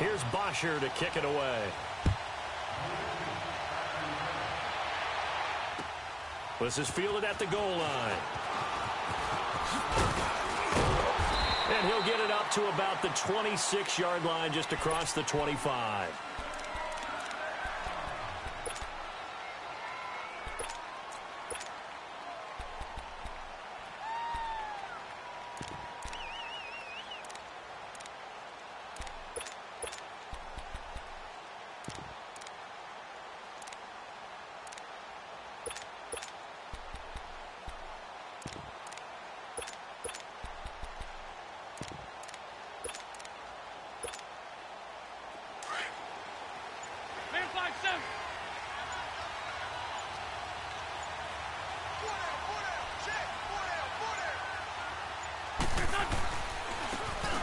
Here's Bosher to kick it away. This is fielded at the goal line. And he'll get it up to about the 26-yard line, just across the 25.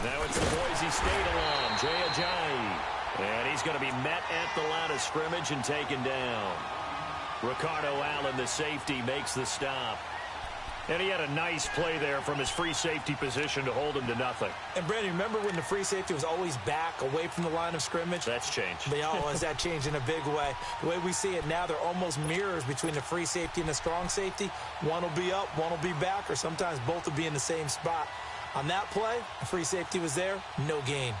Now it's the Boise State alum, Jay Ajayi. And he's going to be met at the line of scrimmage and taken down. Ricardo Allen, the safety, makes the stop. And he had a nice play there from his free safety position to hold him to nothing. And, Brandon, remember when the free safety was always back, away from the line of scrimmage? That's changed. Has that changed in a big way? The way we see it now, they're almost mirrors between the free safety and the strong safety. One will be up, one will be back, or sometimes both will be in the same spot. On that play, the free safety was there, no gain.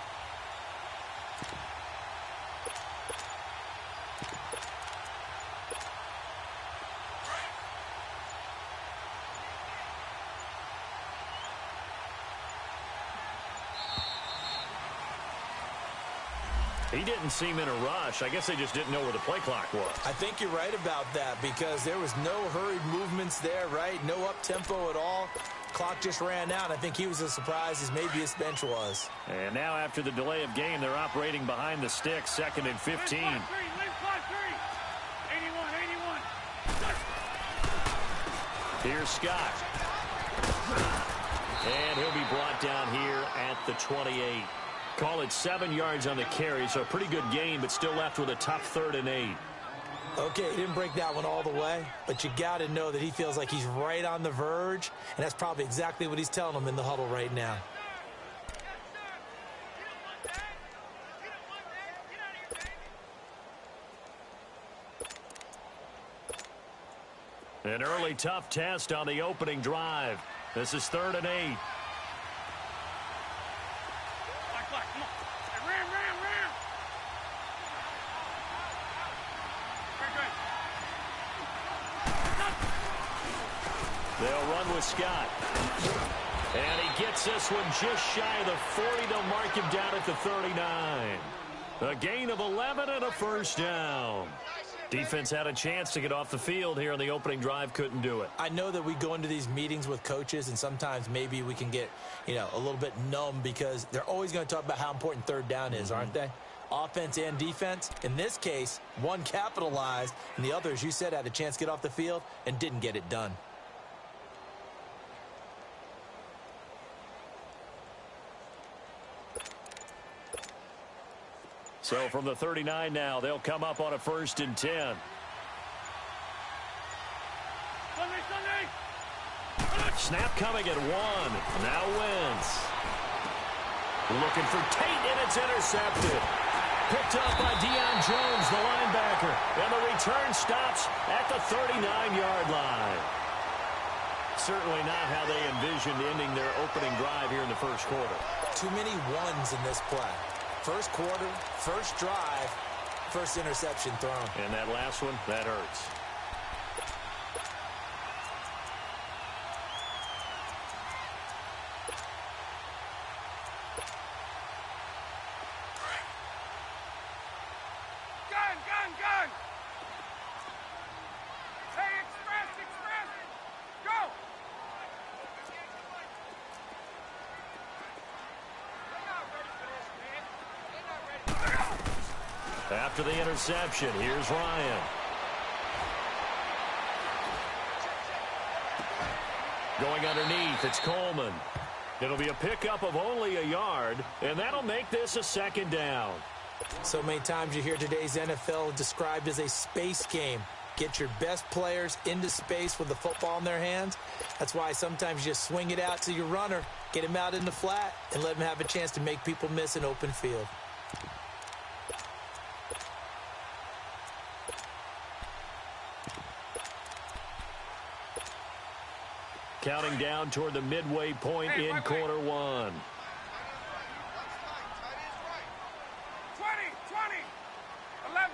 He didn't seem in a rush. I guess they just didn't know where the play clock was. I think you're right about that because there was no hurried movements there, right? No up-tempo at all. Clock just ran out. I think he was as surprised as maybe his bench was. And now after the delay of game, they're operating behind the sticks, 2nd and 15. Here's Scott. And he'll be brought down here at the 28. Call it 7 yards on the carry, so a pretty good gain, but still left with a tough 3rd and 8. Okay, he didn't break that one all the way, but you got to know that he feels like he's right on the verge, and that's probably exactly what he's telling them in the huddle right now. An early tough test on the opening drive. This is 3rd and 8. They'll run with Scott. And he gets this one just shy of the 40. They'll mark him down at the 39. A gain of 11 and a first down. Defense had a chance to get off the field here on the opening drive, couldn't do it. I know that we go into these meetings with coaches, and sometimes maybe we can get, a little bit numb because they're always going to talk about how important 3rd down is, aren't they? Offense and defense. In this case, one capitalized, and the other, as you said, had a chance to get off the field and didn't get it done. So from the 39 now, they'll come up on a 1st and 10. Snap coming at 1. Now Wentz. Looking for Tate, and it's intercepted. Picked up by Deion Jones, the linebacker. And the return stops at the 39-yard line. Certainly not how they envisioned ending their opening drive here in the first quarter. Too many ones in this play. First quarter, first drive, first interception thrown. And that last one, that hurts. Gun! Hey, express! Go! After the interception, here's Ryan. Going underneath, it's Coleman. It'll be a pickup of only a yard, and that'll make this a 2nd down. So many times you hear today's NFL described as a space game. Get your best players into space with the football in their hands. That's why sometimes you just swing it out to your runner, get him out in the flat, and let him have a chance to make people miss an open field. Counting down toward the midway point in quarter one. 20, 11.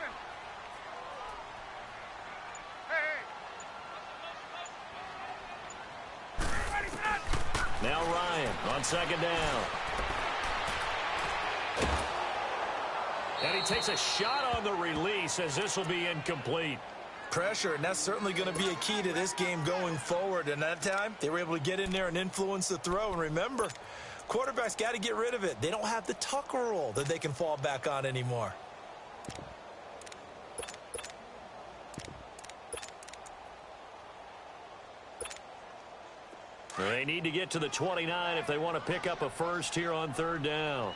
Everybody set. Now Ryan on second down. And he takes a shot on the release as this will be incomplete. Pressure, and that's certainly going to be a key to this game going forward. And that time, they were able to get in there and influence the throw. And remember, quarterbacks got to get rid of it. They don't have the Tucker rule that they can fall back on anymore. They need to get to the 29 if they want to pick up a first here on third down.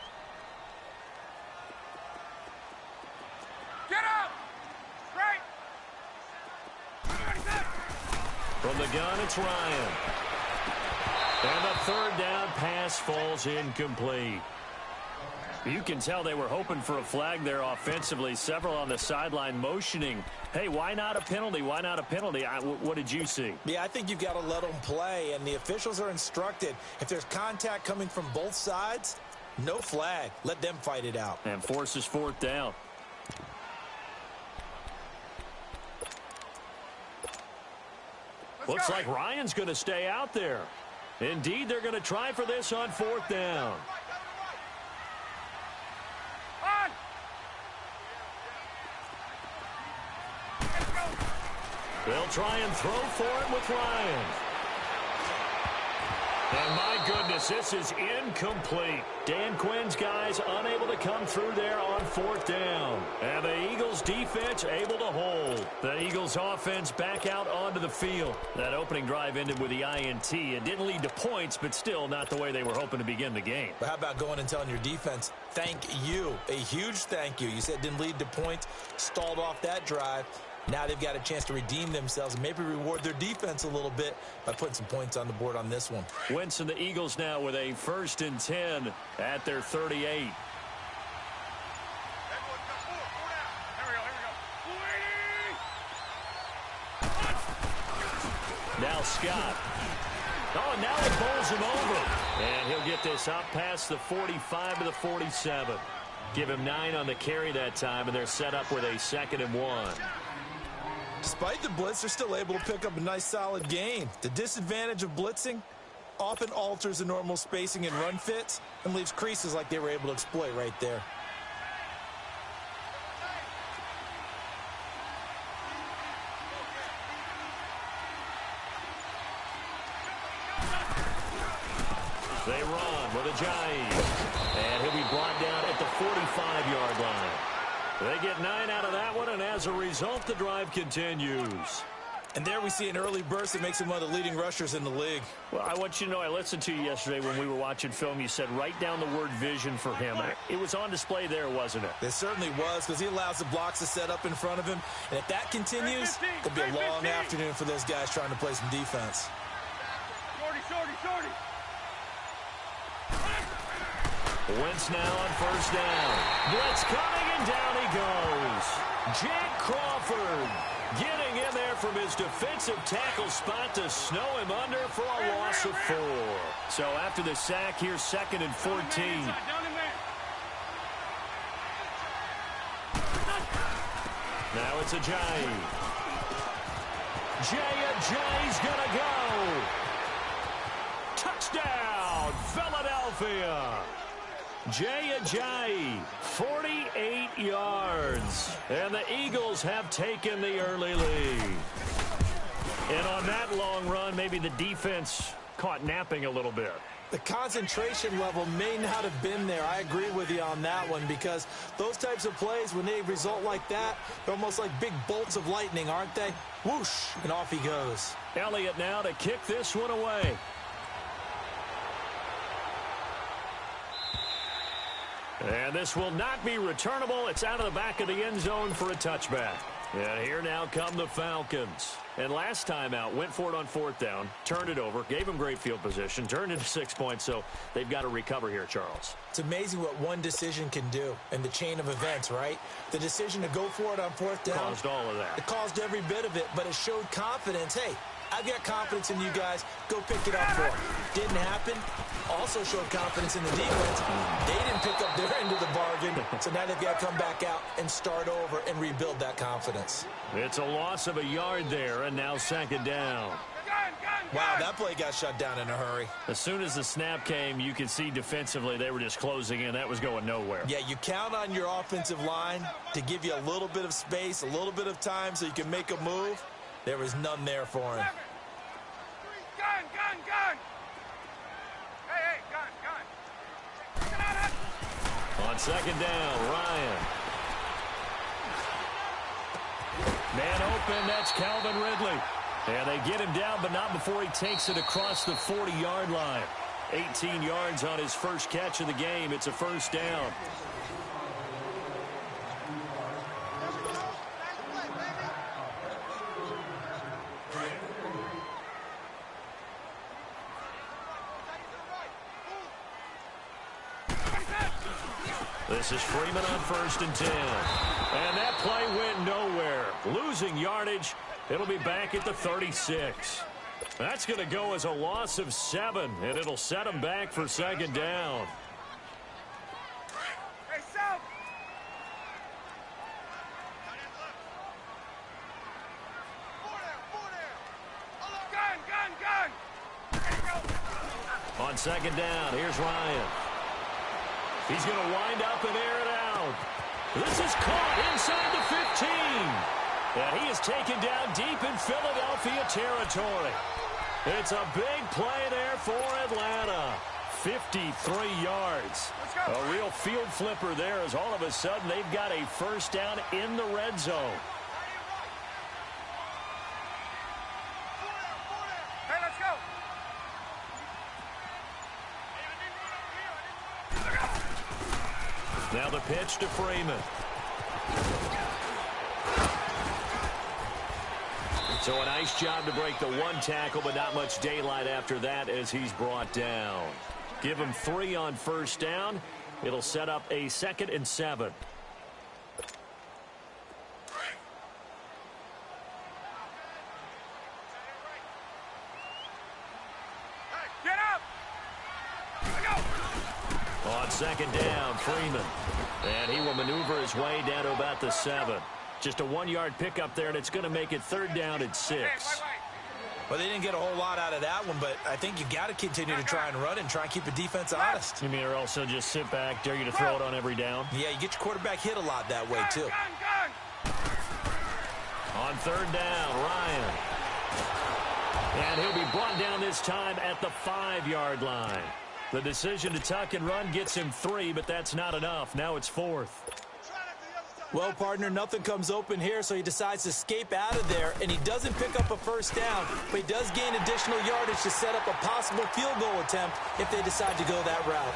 Get up. Right. From the gun, it's Ryan. And the third down pass falls incomplete. You can tell they were hoping for a flag there offensively. Several on the sideline motioning, hey, why not a penalty? Why not a penalty? What did you see? Yeah, I think you've got to let them play, and the officials are instructed. If there's contact coming from both sides, no flag. Let them fight it out. And forces fourth down. Looks like Ryan's going to stay out there. Indeed, they're going to try for this on fourth down. On. Let's go. They'll try and throw for it with Ryan. And my goodness, this is incomplete. Dan Quinn's guys unable to come through there on fourth down. And the Eagles defense able to hold. The Eagles offense back out onto the field. That opening drive ended with the INT. It didn't lead to points, but still not the way they were hoping to begin the game. But how about going and telling your defense, thank you, a huge thank you. You said it didn't lead to points, stalled off that drive. Now they've got a chance to redeem themselves and maybe reward their defense a little bit by putting some points on the board on this one. Wentz and the Eagles now with a 1st and 10 at their 38. Here we go. Now Scott. Oh, now it bowls him over. And he'll get this up past the 45 to the 47. Give him 9 on the carry that time, and they're set up with a 2nd and 1. Despite the blitz, they're still able to pick up a nice, solid gain. The disadvantage of blitzing often alters the normal spacing and run fits and leaves creases like they were able to exploit right there. They run with Ajayi. And he'll be brought down at the 45-yard line. They get 9 out of that one, and as a result, the drive continues. And there we see an early burst that makes him one of the leading rushers in the league. Well, I want you to know, I listened to you yesterday when we were watching film. You said write down the word vision for him. It was on display there, wasn't it? It certainly was, because he allows the blocks to set up in front of him. And if that continues, it'll be a long afternoon for those guys trying to play some defense. Shorty. Wentz now on first down. Blitz coming, and down he goes. Jack Crawford getting in there from his defensive tackle spot to snow him under for a loss of 4. So after the sack, here's 2nd and 14. Now it's Ajayi. Ajayi's gonna go. Touchdown, Philadelphia. Ajayi, 48 yards. And the Eagles have taken the early lead. And on that long run, maybe the defense caught napping a little bit. The concentration level may not have been there. I agree with you on that one, because those types of plays, when they result like that, they're almost like big bolts of lightning, aren't they? Whoosh, and off he goes. Elliott now to kick this one away. And this will not be returnable. It's out of the back of the end zone for a touchback. And here now come the Falcons. And last time out, went for it on fourth down, turned it over, gave them great field position, turned into 6 points, so they've got to recover here, Charles. It's amazing what one decision can do in the chain of events, right? The decision to go for it on fourth down Caused all of that. It caused every bit of it, but it showed confidence. Hey, I've got confidence in you guys. Go pick it up for them. Didn't happen. Also showed confidence in the defense. They didn't pick up their end of the bargain, so now they've got to come back out and start over and rebuild that confidence. It's a loss of a yard there, and now second down. Wow, that play got shut down in a hurry. As soon as the snap came, you could see defensively they were just closing in. That was going nowhere. Yeah, you count on your offensive line to give you a little bit of space, a little bit of time so you can make a move. There was none there for him. Gun! Hey, gun! On second down, Ryan. Man open, that's Calvin Ridley. And they get him down, but not before he takes it across the 40-yard line. 18 yards on his first catch of the game. It's a first down. This is Freeman on 1st and 10. And that play went nowhere. Losing yardage. It'll be back at the 36. That's going to go as a loss of 7, and it'll set them back for second down. Hey, South! Gun! There you go. On second down, here's Ryan. He's going to wind up and air it out. This is caught inside the 15. And he is taken down deep in Philadelphia territory. It's a big play there for Atlanta. 53 yards. A real field flipper there as all of a sudden they've got a first down in the red zone. Hey, let's go. Now the pitch to Freeman. So a nice job to break the one tackle, but not much daylight after that as he's brought down. Give him 3 on first down. It'll set up a 2nd and 7. Get up! On second down, Freeman. And he will maneuver his way down to about the 7. Just a 1-yard pickup there, and it's going to make it 3rd down and 6. Well, they didn't get a whole lot out of that one, but I think you got to continue to try and run and try and keep the defense honest. You mean, or also just sit back, dare you to throw it on every down? Yeah, you get your quarterback hit a lot that way, too. On 3rd down, Ryan. And he'll be brought down this time at the 5-yard line. The decision to tuck and run gets him 3, but that's not enough. Now it's 4th. Well, partner, nothing comes open here, so he decides to escape out of there, and he doesn't pick up a first down, but he does gain additional yardage to set up a possible field goal attempt if they decide to go that route.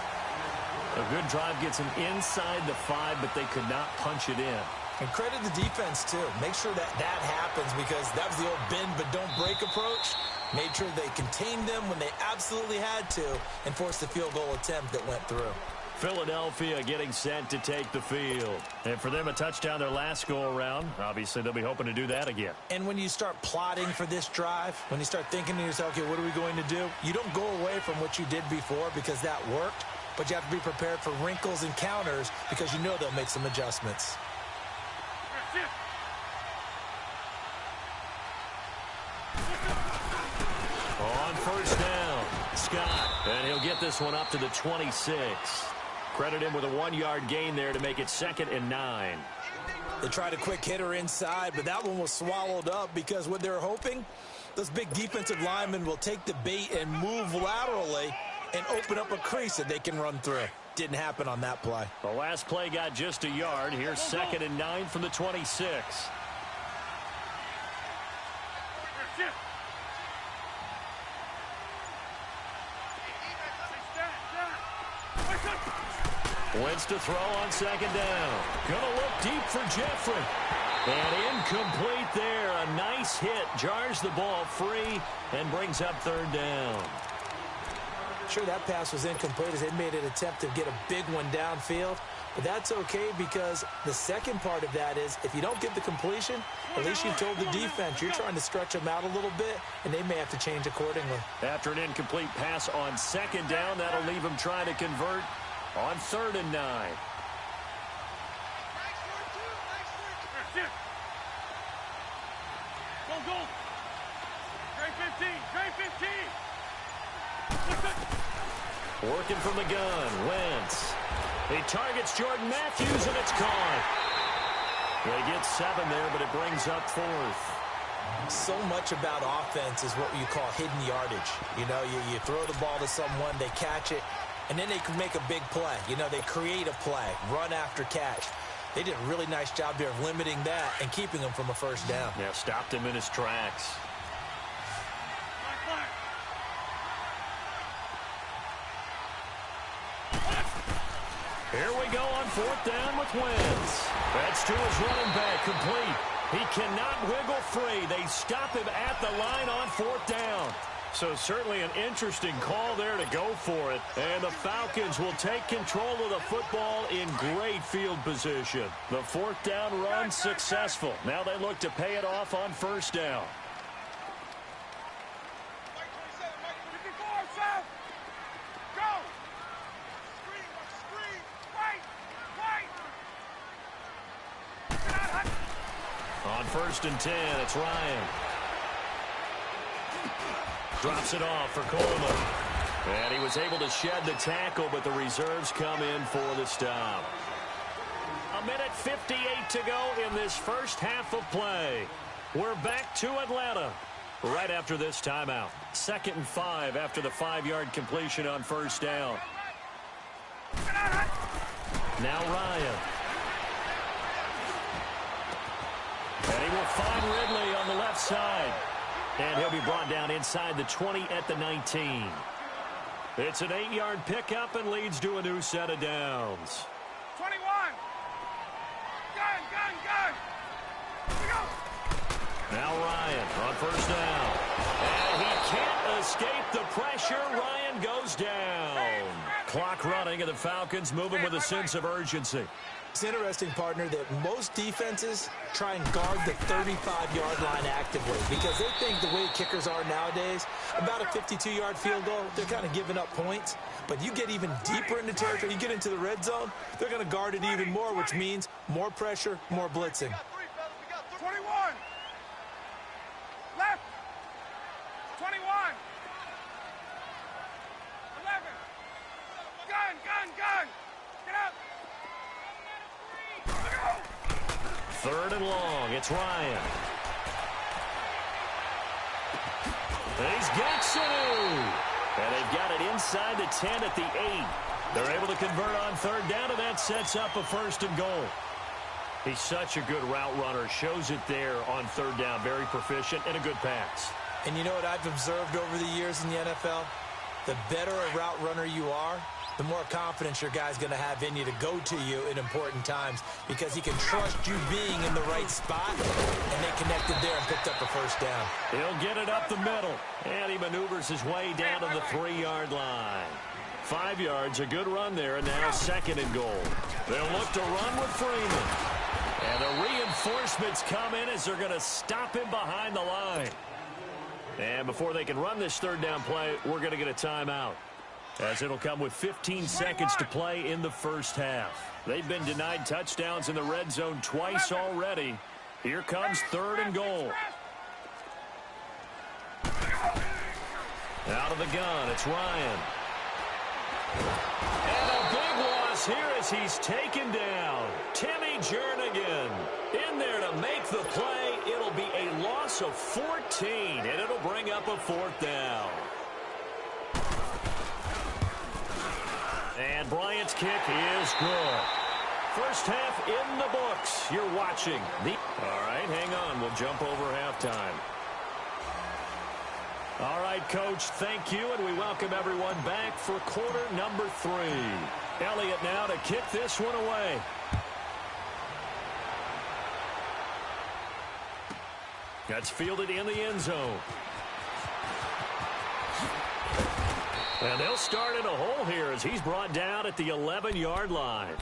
A good drive gets him inside the 5, but they could not punch it in. And credit the defense, too. Make sure that happens because that was the old bend but don't break approach. Made sure they contained them when they absolutely had to and forced the field goal attempt that went through. Philadelphia getting set to take the field. And for them, a touchdown their last go-around. Obviously, they'll be hoping to do that again. And when you start plotting for this drive, when you start thinking to yourself, okay, what are we going to do? You don't go away from what you did before because that worked, but you have to be prepared for wrinkles and counters because you know they'll make some adjustments. On first down, Scott. And he'll get this one up to the 26. Credit him with a 1-yard gain there to make it 2nd and 9. They tried a quick hitter inside, but that one was swallowed up because what they're hoping, those big defensive linemen will take the bait and move laterally and open up a crease that they can run through. Didn't happen on that play. The last play got just a yard. Here's 2nd and 9 from the 26. Wentz to throw on 2nd down. Gonna look deep for Jeffrey. And incomplete there. A nice hit. Jars the ball free and brings up 3rd down. Sure, that pass was incomplete as they made an attempt to get a big one downfield. But that's okay because the second part of that is if you don't get the completion, at least you've told the defense you're trying to stretch them out a little bit, and they may have to change accordingly. After an incomplete pass on second down, that'll leave them trying to convert on 3rd and 9. Go. Trey 15. Working from the gun, Wentz. He targets Jordan Matthews, and it's caught. They get 7 there, but it brings up 4th. So much about offense is what you call hidden yardage. You know, you throw the ball to someone, they catch it, and then they can make a big play. You know, they create a play, run after catch. They did a really nice job there of limiting that and keeping him from a first down. Yeah, stopped him in his tracks. Here we go on 4th down with Wentz. That's to his running back, complete. He cannot wiggle free. They stop him at the line on 4th down. So certainly an interesting call there to go for it. And the Falcons will take control of the football in great field position. The 4th down run successful. Now they look to pay it off on 1st down. On 1st and 10, it's Ryan. Drops it off for Coleman. And he was able to shed the tackle, but the reserves come in for the stop. 1:58 to go in this first half of play. We're back to Atlanta right after this timeout. 2nd and 5 after the 5-yard completion on 1st down. Now Ryan. And he will find Ridley on the left side. And he'll be brought down inside the 20 at the 19. It's an 8-yard pickup and leads to a new set of downs. 21. Gun. Go. Now Ryan on 1st down. And he can't escape the pressure. Ryan goes down. Clock running, and the Falcons moving with a sense of urgency. It's interesting, partner, that most defenses try and guard the 35-yard line actively because they think the way kickers are nowadays, about a 52-yard field goal, they're kind of giving up points. But you get even deeper into territory, you get into the red zone, they're going to guard it even more, which means more pressure, more blitzing. 21. Left. 21. 11. Gun. Get up. 3rd and long. It's Ryan. He's got Sanu. And they've got it inside the 10 at the 8. They're able to convert on 3rd down, and that sets up a 1st and goal. He's such a good route runner. Shows it there on 3rd down. Very proficient and a good pass. And you know what I've observed over the years in the NFL? The better a route runner you are, the more confidence your guy's going to have in you to go to you in important times because he can trust you being in the right spot, and they connected there and picked up a 1st down. He'll get it up the middle, and he maneuvers his way down to the 3-yard line. 5 yards, a good run there, and now 2nd and goal. They'll look to run with Freeman. And the reinforcements come in as they're going to stop him behind the line. And before they can run this 3rd down play, we're going to get a timeout, as it'll come with 15 seconds to play in the first half. They've been denied touchdowns in the red zone twice already. Here comes 3rd and goal. Out of the gun, it's Ryan. And a big loss here as he's taken down. Timmy Jernigan in there to make the play. It'll be a loss of 14, and it'll bring up a 4th down. And Bryant's kick is good. First half in the books. You're watching the... All right, hang on. We'll jump over halftime. All right, Coach, thank you, and we welcome everyone back for quarter number 3. Elliott now to kick this one away. That's fielded in the end zone. And they'll start in a hole here as he's brought down at the 11-yard line.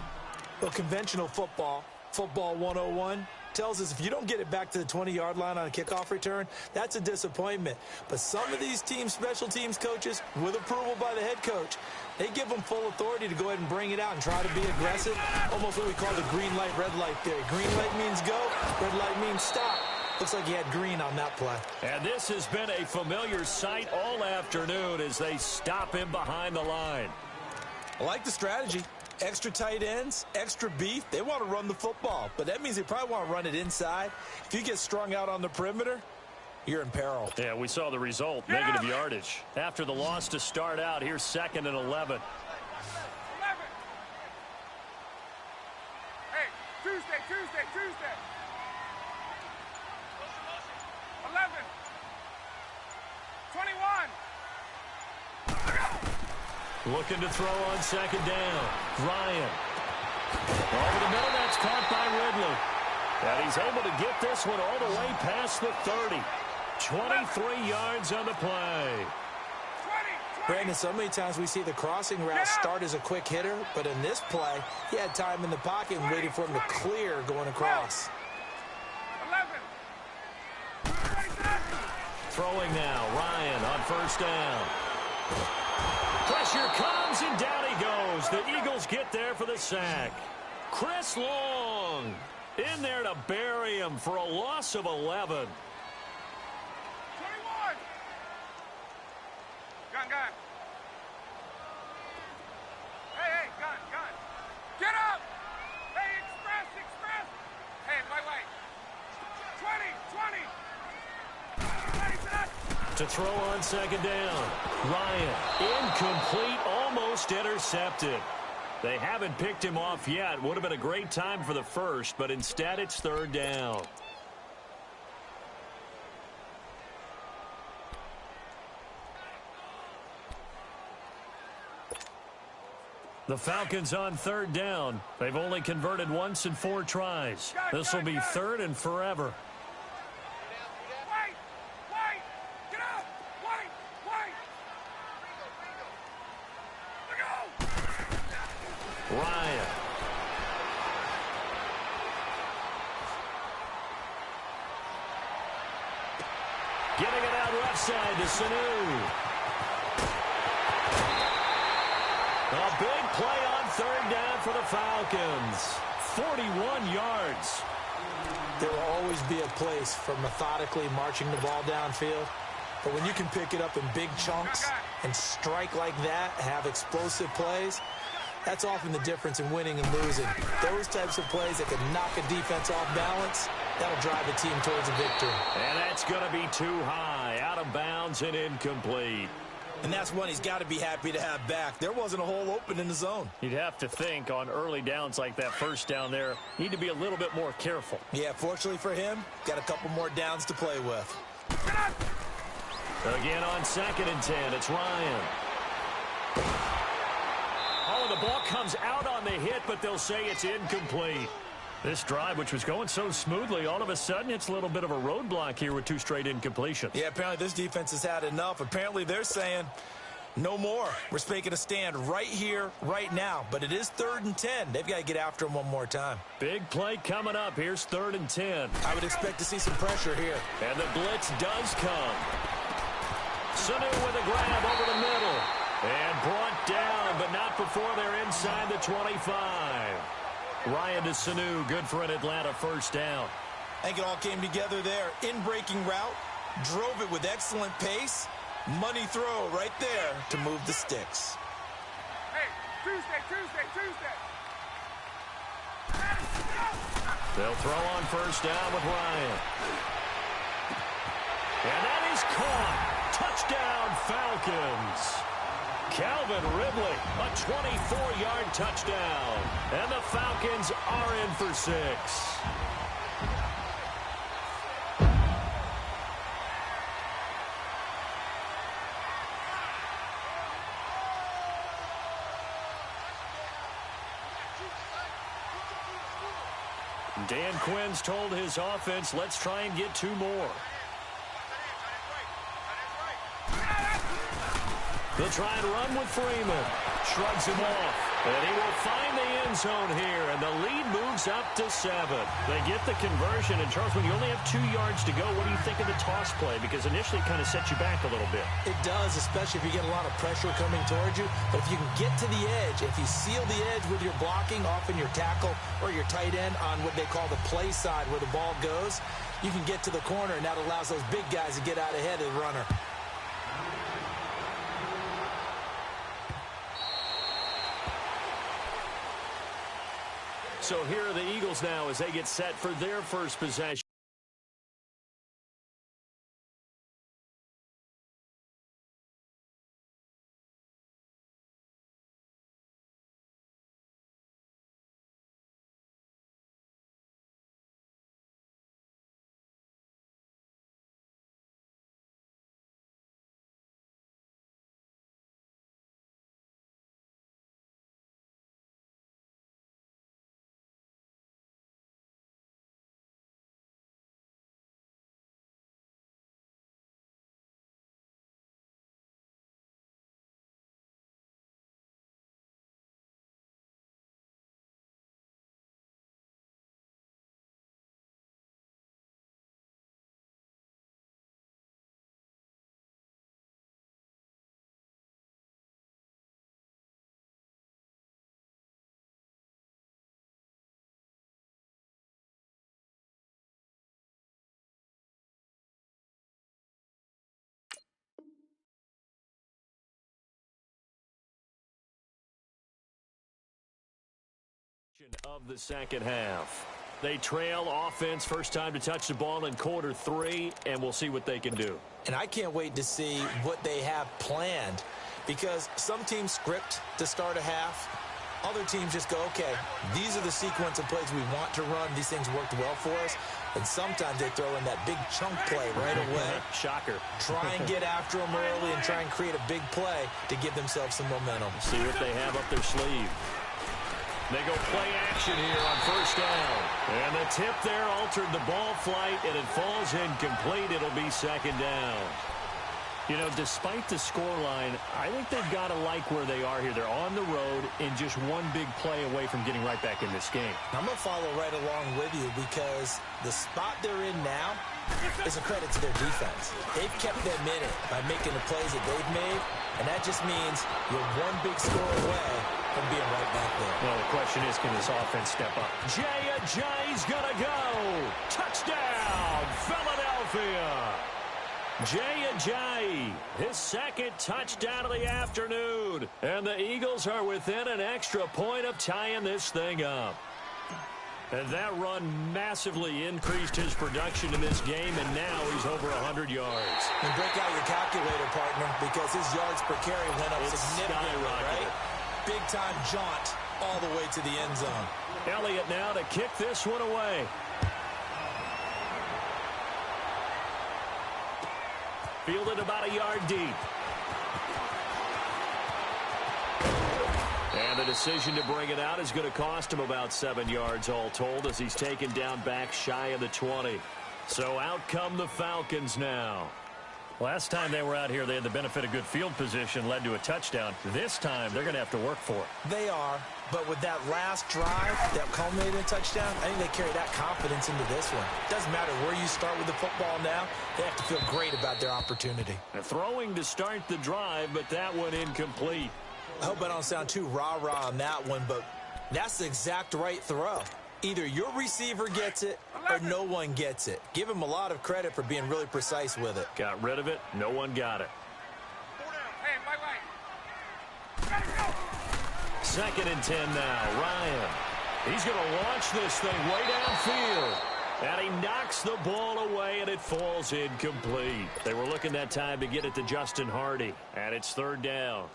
Well, conventional football 101, tells us if you don't get it back to the 20-yard line on a kickoff return, that's a disappointment. But some of these teams, special teams coaches, with approval by the head coach, they give them full authority to go ahead and bring it out and try to be aggressive, almost what we call the green light, red light theory. Green light means go, red light means stop. Looks like he had green on that play. And this has been a familiar sight all afternoon as they stop him behind the line. I like the strategy. Extra tight ends, extra beef. They want to run the football, but that means they probably want to run it inside. If you get strung out on the perimeter, you're in peril. Yeah, we saw the result, negative yardage. After the loss to start out, here's 2nd and 11. Hey, Tuesday. 11. 21. Looking to throw on 2nd down. Ryan. Over the middle, that's caught by Ridley. And he's able to get this one all the way past the 30. 23 yards on the play. 20. Brandon, so many times we see the crossing route start as a quick hitter, but in this play, he had time in the pocket and waited for him to clear going across. 11. Throwing now, Ryan on 1st down. Pressure comes, and down he goes. The Eagles get there for the sack. Chris Long in there to bury him for a loss of 11. 21. Gun. Hey, gun. Get up! Hey, express! Hey, wait. 20. Ready, set. To throw on 2nd down. Ryan, incomplete, almost intercepted. They haven't picked him off yet. Would have been a great time for the first, but instead it's 3rd down. The Falcons on 3rd down. They've only converted once in 4 tries. This will be 3rd and forever. Ryan. Getting it out left side to Sanu. A big play on 3rd down for the Falcons. 41 yards. There will always be a place for methodically marching the ball downfield. But when you can pick it up in big chunks and strike like that, have explosive plays, that's often the difference in winning and losing. Those types of plays that can knock a defense off balance, that'll drive a team towards a victory. And that's going to be too high, out of bounds and incomplete. And that's one he's got to be happy to have back. There wasn't a hole open in the zone. You'd have to think on early downs like that 1st down there, need to be a little bit more careful. Yeah, fortunately for him, got a couple more downs to play with. Again on 2nd and 10, it's Ryan. Oh, the ball comes out on the hit, but they'll say it's incomplete. This drive, which was going so smoothly, all of a sudden it's a little bit of a roadblock here with 2 straight incompletions. Yeah, apparently this defense has had enough. Apparently they're saying no more. We're making a stand right here, right now. But it is 3rd and 10. They've got to get after him one more time. Big play coming up. Here's 3rd and 10. I would expect to see some pressure here. And the blitz does come. Sanu with a grab over the middle. And brought down, but not before they're inside the 25. Ryan to Sanu, good for an Atlanta 1st down. I think it all came together there. In-breaking route, drove it with excellent pace. Money throw right there to move the sticks. Hey, Tuesday. They'll throw on 1st down with Ryan. And that is caught. Touchdown, Falcons. Calvin Ridley, a 24-yard touchdown. And the Falcons are in for 6. Dan Quinn's told his offense, let's try and get 2 more. They'll try and run with Freeman. Shrugs him off. And he will find the end zone here, and the lead moves up to 7. They get the conversion, and Charles, when you only have 2 yards to go, what do you think of the toss play? Because initially it kind of sets you back a little bit. It does, especially if you get a lot of pressure coming towards you. But if you can get to the edge, if you seal the edge with your blocking, often your tackle or your tight end on what they call the play side where the ball goes, you can get to the corner, and that allows those big guys to get out ahead of the runner. So here are the Eagles now as they get set for their first possession. Of the second half. They trail offense, first time to touch the ball in quarter 3, and we'll see what they can do. And I can't wait to see what they have planned, because some teams script to start a half. Other teams just go, okay, these are the sequence of plays we want to run. These things worked well for us. And sometimes they throw in that big chunk play right away. Shocker. Try and get after them early and try and create a big play to give themselves some momentum. See what they have up their sleeve. They go play action here on first down. And the tip there altered the ball flight, and it falls incomplete. It'll be second down. You know, despite the scoreline, I think they've got to like where they are here. They're on the road and just one big play away from getting right back in this game. I'm going to follow right along with you, because the spot they're in now is a credit to their defense. They've kept them in it by making the plays that they've made, and that just means you're one big score away from being right back there. Well, the question is, can this offense step up? Jay's going to go. Touchdown, Philadelphia. Jay, his second touchdown of the afternoon. And the Eagles are within an extra point of tying this thing up. And that run massively increased his production in this game, and now he's over 100 yards. And break out your calculator, partner, because his yards per carry went up significantly, right? Big-time jaunt all the way to the end zone. Elliott now to kick this one away. Fielded about a yard deep. And the decision to bring it out is going to cost him about 7 yards all told, as he's taken down back shy of the 20. So out come the Falcons now. Last time they were out here, they had the benefit of good field position, led to a touchdown. This time, they're going to have to work for it. They are, but with that last drive that culminated in a touchdown, I think they carry that confidence into this one. Doesn't matter where you start with the football now, they have to feel great about their opportunity. Throwing to start the drive, but that one incomplete. I hope I don't sound too rah-rah on that one, but that's the exact right throw. Either your receiver gets it or no one gets it. Give him a lot of credit for being really precise with it. Got rid of it. No one got it. Hey, my way. Second and 10 now. Ryan. He's going to launch this thing way downfield. And he knocks the ball away, and it falls incomplete. They were looking that time to get it to Justin Hardy. And it's third down.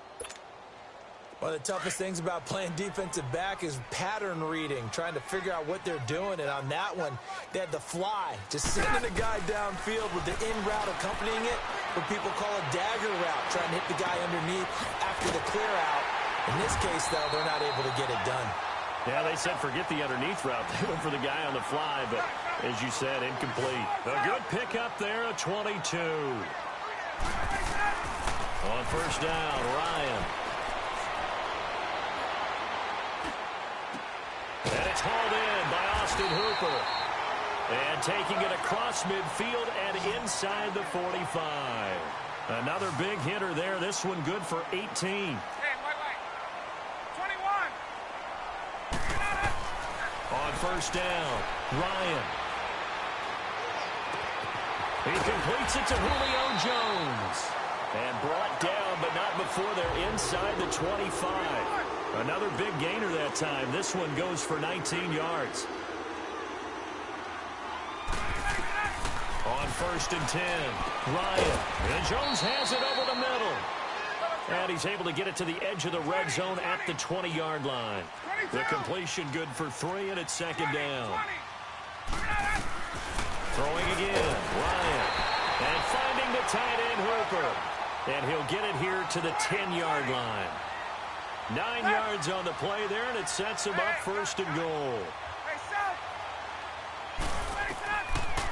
One of the toughest things about playing defensive back is pattern reading, trying to figure out what they're doing. And on that one, they had the fly, just sending a guy downfield with the in route accompanying it, what people call a dagger route, trying to hit the guy underneath after the clear out. In this case, though, they're not able to get it done. Yeah, they said forget the underneath route. They went for the guy on the fly, but as you said, incomplete. A good pickup there, a 22. On first down, Ryan. It's hauled in by Austin Hooper. And taking it across midfield and inside the 45. Another big hitter there. This one good for 18. Hey, wait. 21. On first down, Ryan. He completes it to Julio Jones. And brought down, but not before they're inside the 25. Another big gainer that time. This one goes for 19 yards. On first and 10, Ryan. And Jones has it over the middle. And he's able to get it to the edge of the red zone at the 20-yard line. The completion good for 3, and it's second down. Throwing again, Ryan. And finding the tight end, Hooper. And he'll get it here to the 10-yard line. 9 yards on the play there, and it sets him up first and goal.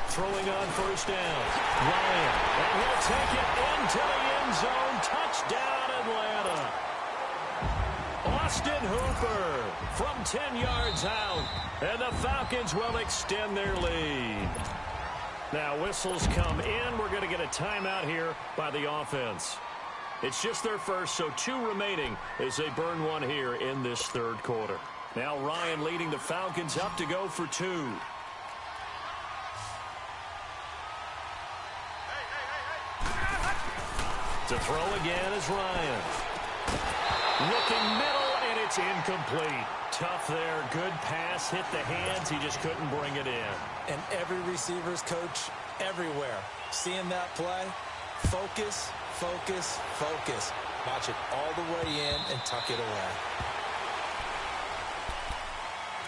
Throwing on first down, Ryan. And he'll take it into the end zone. Touchdown, Atlanta. Austin Hooper from 10 yards out. And the Falcons will extend their lead. Now whistles come in. We're going to get a timeout here by the offense. It's just their first, so 2 remaining as they burn one here in this third quarter. Now Ryan leading the Falcons up to go for 2. To throw again is Ryan. Looking middle, and it's incomplete. Tough there. Good pass. Hit the hands. He just couldn't bring it in. And every receiver's coach everywhere. Seeing that play, focus, focus, focus. Watch it all the way in and tuck it away.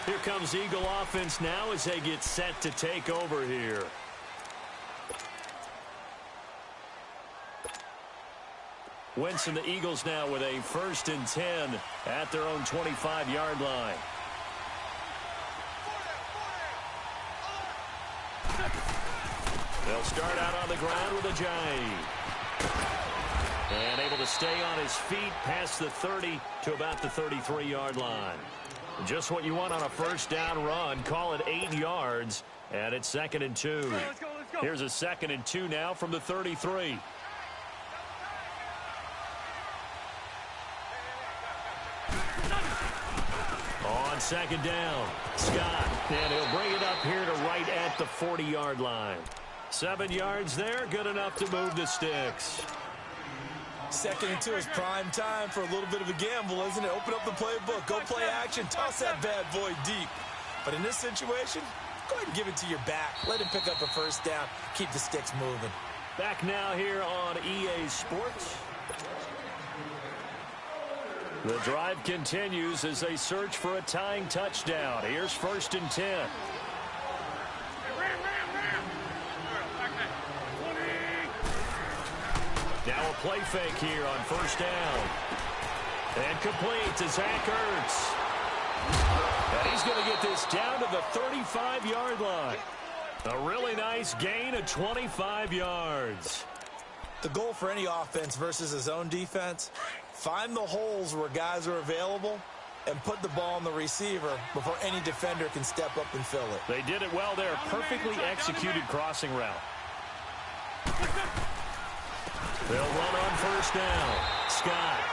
Here comes Eagle offense now as they get set to take over here. Wentz and the Eagles now with a first and 10 at their own 25-yard line. They'll start out on the ground with Ajayi. And able to stay on his feet past the 30 to about the 33-yard line. Just what you want on a first down run. Call it 8 yards, and it's second and 2. Let's go. Here's a second and 2 now from the 33. On second down, Scott, and he'll bring it up here to right at the 40-yard line. 7 yards there, good enough to move the sticks. Second and 2 is prime time for a little bit of a gamble, isn't it? Open up the playbook, go play action, toss that bad boy deep. But in this situation, go ahead and give it to your back. Let him pick up a first down, keep the sticks moving. Back now here on EA Sports. The drive continues as they search for a tying touchdown. Here's first and 10. Ram. Now a play fake here on first down. And complete to Zach Ertz. And he's going to get this down to the 35-yard line. A really nice gain of 25 yards. The goal for any offense versus his own defense, find the holes where guys are available and put the ball on the receiver before any defender can step up and fill it. They did it well there. Perfectly executed crossing route. They'll run on first down. Scott.